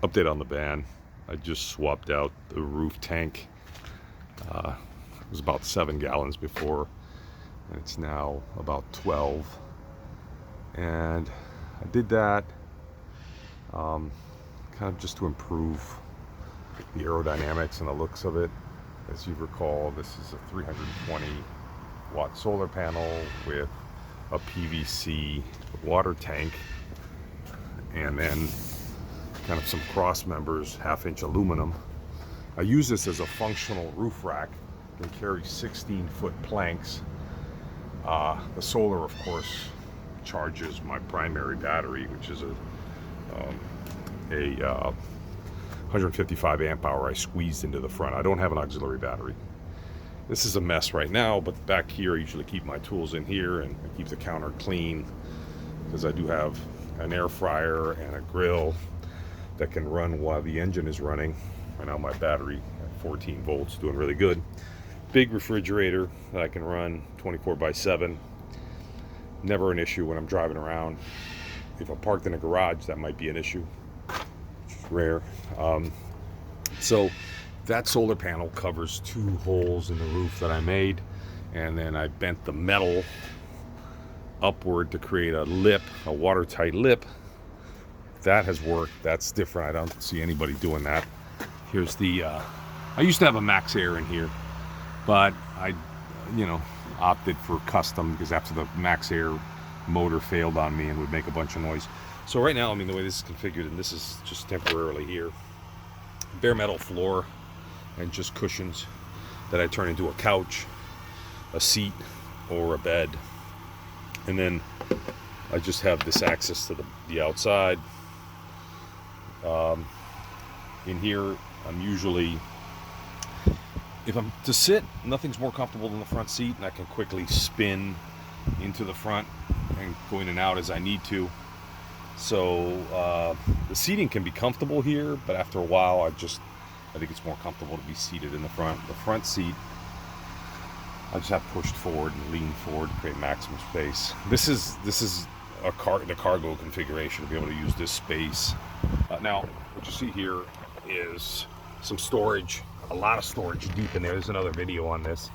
Update on the van. I just swapped out the roof tank. It was about 7 gallons before, and it's now about 12. And I did that kind of just to improve the aerodynamics and the looks of it. As you recall, this is a 320 watt solar panel with a PVC water tank, and then kind of some cross members, 1/2 inch aluminum. I use this as a functional roof rack. It can carry 16-foot planks. The solar, of course, charges my primary battery, which is a 155 amp hour I squeezed into the front. I don't have an auxiliary battery. This is a mess right now, but back here I usually keep my tools in here and I keep the counter clean, because I do have an air fryer and a grill that can run while the engine is running. Right now my battery at 14 volts doing really good. Big refrigerator that I can run 24/7. Never an issue when I'm driving around. If I'm parked in a garage, that might be an issue, which is rare. So that solar panel covers 2 holes in the roof that I made, and then I bent the metal upward to create a lip, a watertight lip. That has worked. That's different. I don't see anybody doing that. Here's the I used to have a Max Air in here, but I opted for custom, because after the Max Air motor failed on me and would make a bunch of noise. So right now, I mean, the way this is configured, and this is just temporarily here, bare metal floor and just cushions that I turn into a couch, a seat, or a bed. And then I just have this access to the outside. In here, I'm usually, if I'm to sit, nothing's more comfortable than the front seat, and I can quickly spin into the front and go in and out as I need to. So the seating can be comfortable here, but after a while I think it's more comfortable to be seated in the front. The front seat, I just have pushed forward and leaned forward to create maximum space. This is the cargo configuration to be able to use this space. Now, what you see here is some storage, a lot of storage deep in there. There's another video on this.